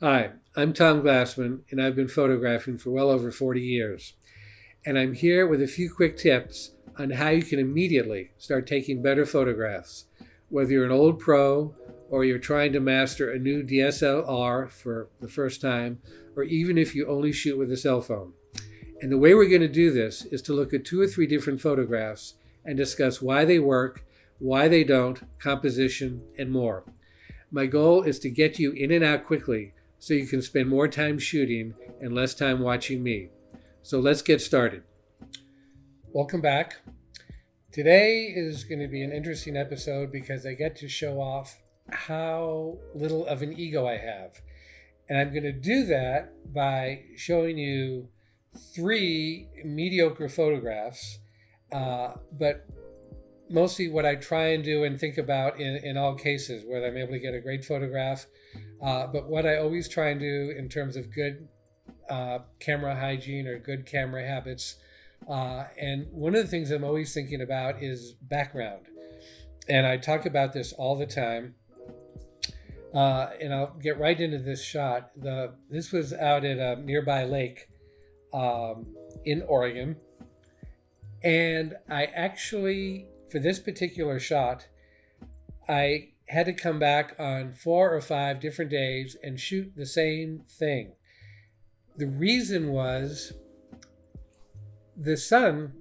Hi, I'm Tom Glassman, and I've been photographing for well over 40 years. And I'm here with a few quick tips on how you can immediately start taking better photographs, whether you're an old pro or you're trying to master a new DSLR for the first time, or even if you only shoot with a cell phone. And the way we're going to do this is to look at two or three different photographs and discuss why they work, why they don't, composition, and more. My goal is to get you in and out quickly so you can spend more time shooting and less time watching me. So let's get started. Welcome back. Today is going to be an interesting episode because I get to show off how little of an ego I have. And I'm going to do that by showing you three mediocre photographs, but mostly what I try and do and think about in all cases, whether I'm able to get a great photograph, but what I always try and do in terms of good camera hygiene or good camera habits. And one of the things I'm always thinking about is background. And I talk about this all the time. And I'll get right into this shot. This was out at a nearby lake in Oregon. And I actually, for this particular shot, I had to come back on 4 or 5 different days and shoot the same thing. The reason was the sun,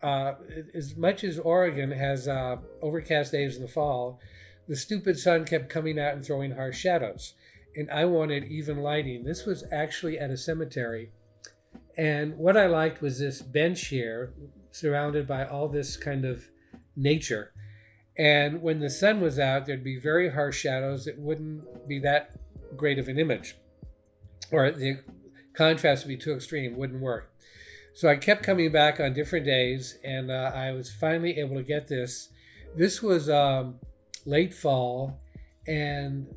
as much as Oregon has overcast days in the fall, the stupid sun kept coming out and throwing harsh shadows. And I wanted even lighting. This was actually at a cemetery. And what I liked was this bench here, surrounded by all this kind of nature. And when the sun was out, there'd be very harsh shadows. It wouldn't be that great of an image, or the contrast would be too extreme, it wouldn't work. So I kept coming back on different days, and I was finally able to get this. This was late fall, and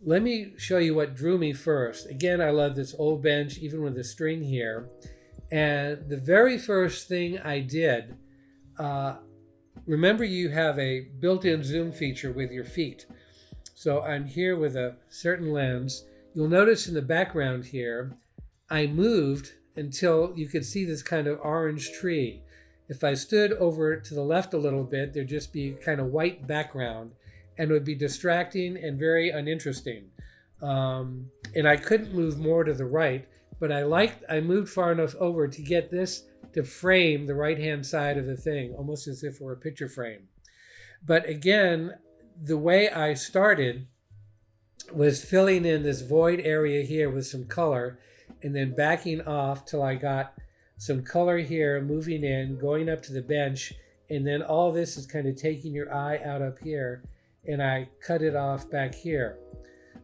let me show you what drew me first. Again, I love this old bench, even with the string here. And the very first thing I did, remember you have a built-in zoom feature with your feet. So I'm here with a certain lens. You'll notice in the background here, I moved until you could see this kind of orange tree. If I stood over to the left a little bit, there'd just be kind of white background, and it would be distracting and very uninteresting. And I couldn't move more to the right, but I moved far enough over to get this to frame the right-hand side of the thing, almost as if it were a picture frame. But again, the way I started was filling in this void area here with some color, and then backing off till I got some color here, moving in, going up to the bench, and then all this is kind of taking your eye out up here, and I cut it off back here.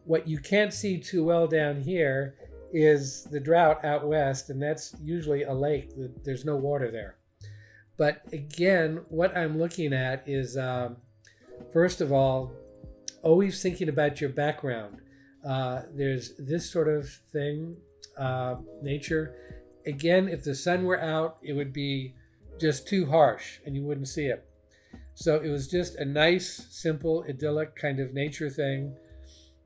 What you can't see too well down here is the drought out west, and that's usually a lake. There's no water there. But again, what I'm looking at is, first of all, always thinking about your background. There's this sort of thing, nature. Again, if the sun were out, it would be just too harsh and you wouldn't see it. So it was just a nice, simple, idyllic kind of nature thing.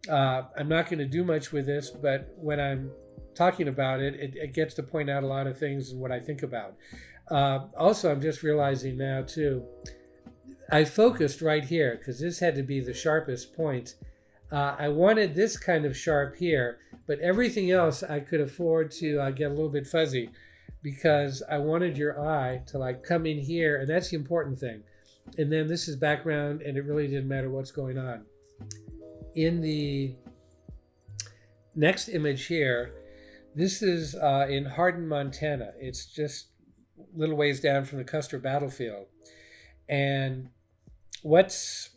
I'm not going to do much with this, but when I'm talking about it, it gets to point out a lot of things and what I think about. Also, I'm just realizing now too, I focused right here because this had to be the sharpest point. I wanted this kind of sharp here, but everything else I could afford to get a little bit fuzzy because I wanted your eye to like come in here, and that's the important thing. And then this is background, and it really didn't matter what's going on. In the next image here, this is in Hardin, Montana. It's just a little ways down from the Custer battlefield. And what's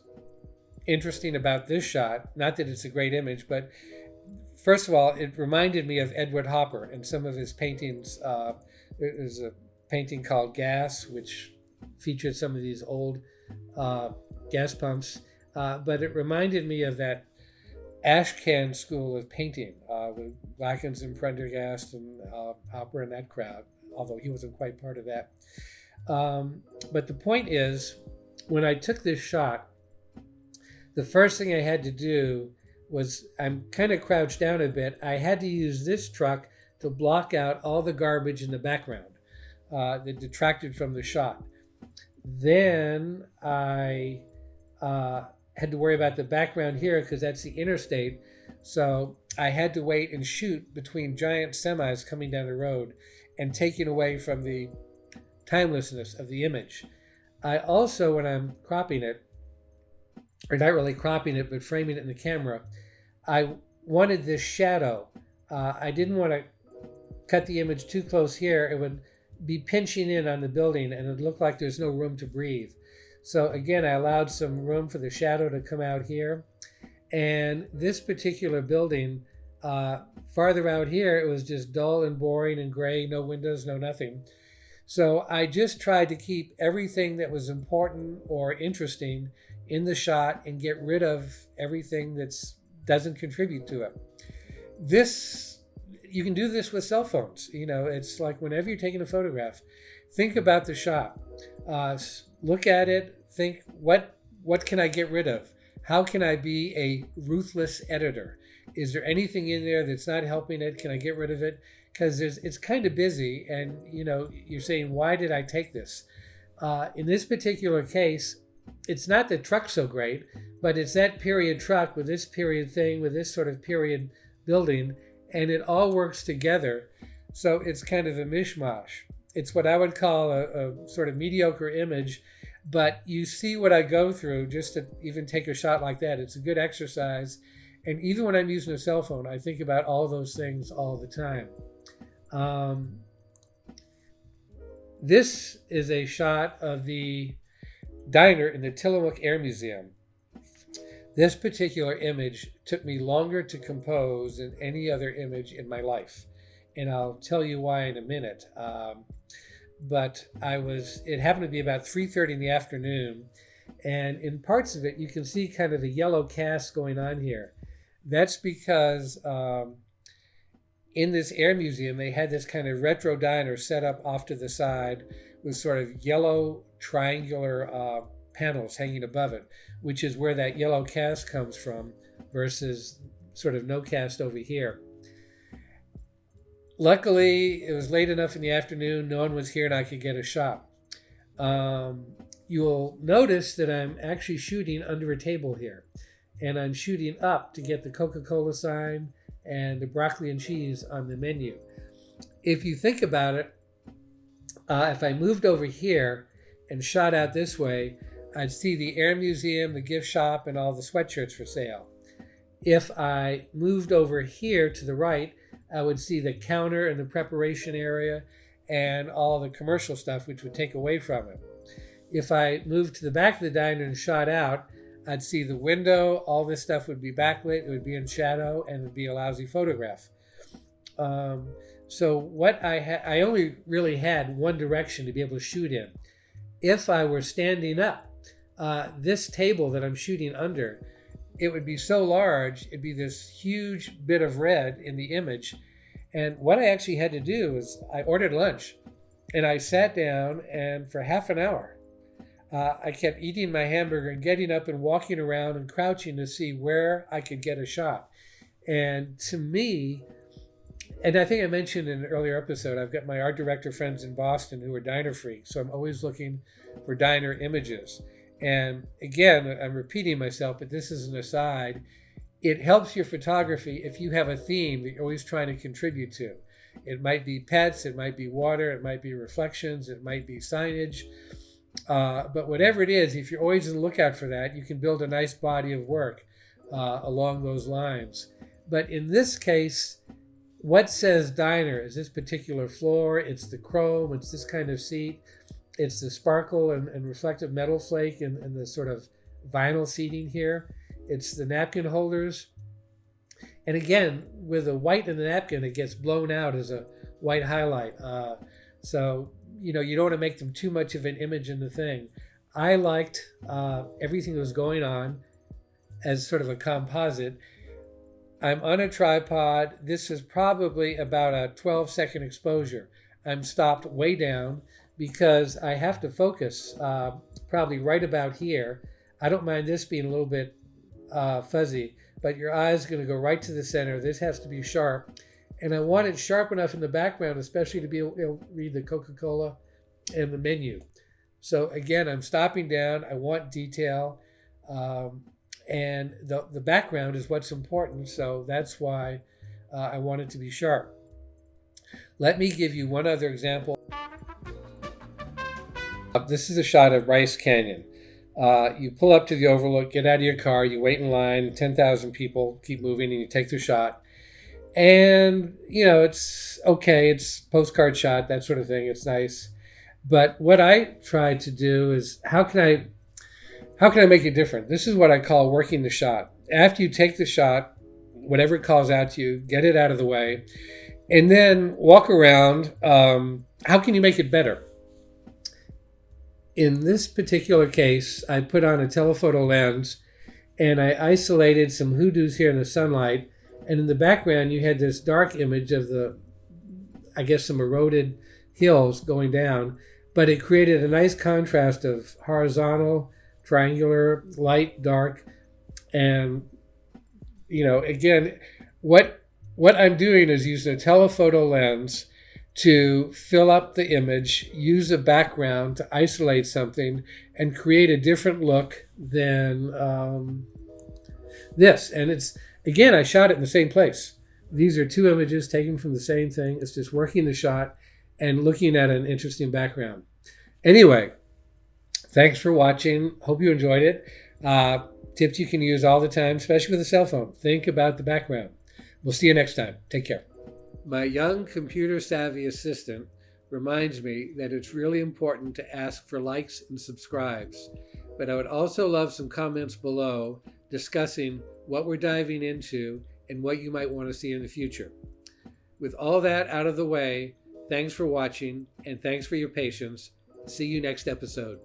interesting about this shot, not that it's a great image, but first of all, it reminded me of Edward Hopper and some of his paintings. There's a painting called Gas, which featured some of these old gas pumps, but it reminded me of that Ashcan school of painting with Watkins and Prendergast and Hopper and that crowd, although he wasn't quite part of that. But the point is, when I took this shot, the first thing I had to do was I'm kind of crouched down a bit. I had to use this truck to block out all the garbage in the background that detracted from the shot. Then I had to worry about the background here because that's the interstate. So I had to wait and shoot between giant semis coming down the road and taking away from the timelessness of the image. I also, when I'm cropping it, or not really cropping it, but framing it in the camera, I wanted this shadow. I didn't want to cut the image too close here. It would be pinching in on the building and it would look like there's no room to breathe. So again, I allowed some room for the shadow to come out here. And this particular building, farther out here, it was just dull and boring and gray, no windows, no nothing. So I just tried to keep everything that was important or interesting in the shot and get rid of everything that doesn't contribute to it. You can do this with cell phones. It's like whenever you're taking a photograph, think about the shot. Look at it, think, what can I get rid of? How can I be a ruthless editor? Is there anything in there that's not helping it? Can I get rid of it? Because it's kind of busy and you're saying, why did I take this? In this particular case, it's not the truck so great, but it's that period truck with this period thing, with this sort of period building, and it all works together. So it's kind of a mishmash. It's what I would call a sort of mediocre image, but you see what I go through just to even take a shot like that. It's a good exercise. And even when I'm using a cell phone, I think about all those things all the time. This is a shot of the diner in the Tillamook Air Museum. This particular image took me longer to compose than any other image in my life. And I'll tell you why in a minute. But it happened to be about 3:30 in the afternoon. And in parts of it, you can see kind of a yellow cast going on here. That's because in this air museum, they had this kind of retro diner set up off to the side with sort of yellow triangular panels hanging above it, which is where that yellow cast comes from versus sort of no cast over here. Luckily, it was late enough in the afternoon, no one was here and I could get a shot. You'll notice that I'm actually shooting under a table here, and I'm shooting up to get the Coca-Cola sign and the broccoli and cheese on the menu. If you think about it, if I moved over here and shot out this way, I'd see the Air Museum, the gift shop, and all the sweatshirts for sale. If I moved over here to the right, I would see the counter and the preparation area and all the commercial stuff, which would take away from it. If I moved to the back of the diner and shot out, I'd see the window, all this stuff would be backlit, it would be in shadow, and it would be a lousy photograph. So what I only really had one direction to be able to shoot in. If I were standing up, this table that I'm shooting under, it would be so large, it'd be this huge bit of red in the image. And what I actually had to do is I ordered lunch and I sat down, and for half an hour, I kept eating my hamburger and getting up and walking around and crouching to see where I could get a shot. And to me, and I think I mentioned in an earlier episode, I've got my art director friends in Boston who are diner freaks. So I'm always looking for diner images. And again, I'm repeating myself, but this is an aside. It helps your photography if you have a theme that you're always trying to contribute to. It might be pets, it might be water, it might be reflections, it might be signage. But whatever it is, if you're always on the lookout for that, you can build a nice body of work along those lines. But in this case, what says diner is this particular floor, it's the chrome, it's this kind of seat, it's the sparkle and reflective metal flake and the sort of vinyl seating here. It's the napkin holders. And again, with the white in the napkin, it gets blown out as a white highlight. So, you don't want to make them too much of an image in the thing. I liked everything that was going on as sort of a composite. I'm on a tripod. This is probably about a 12-second exposure. I'm stopped way down because I have to focus probably right about here. I don't mind this being a little bit fuzzy, but your eye is going to go right to the center. This has to be sharp. And I want it sharp enough in the background, especially to be able to read the Coca-Cola and the menu. So again, I'm stopping down. I want detail. And the background is what's important. So that's why I want it to be sharp. Let me give you one other example. This is a shot of Bryce Canyon. You pull up to the overlook, get out of your car, you wait in line, 10,000 people keep moving, and you take the shot. And, it's okay. It's postcard shot, that sort of thing. It's nice. But what I tried to do is, how can I make it different? This is what I call working the shot. After you take the shot, whatever it calls out to you, get it out of the way, and then walk around. How can you make it better? In this particular case, I put on a telephoto lens and I isolated some hoodoos here in the sunlight. And in the background, you had this dark image of some eroded hills going down. But it created a nice contrast of horizontal, triangular, light, dark. And, again, what I'm doing is using a telephoto lens to fill up the image, use a background to isolate something, and create a different look than this. And I shot it in the same place. These are two images taken from the same thing. It's just working the shot and looking at an interesting background. Anyway, thanks for watching. Hope you enjoyed it. Tips you can use all the time, especially with a cell phone. Think about the background. We'll see you next time. Take care. My young computer-savvy assistant reminds me that it's really important to ask for likes and subscribes, but I would also love some comments below discussing what we're diving into and what you might want to see in the future. With all that out of the way, thanks for watching and thanks for your patience. See you next episode.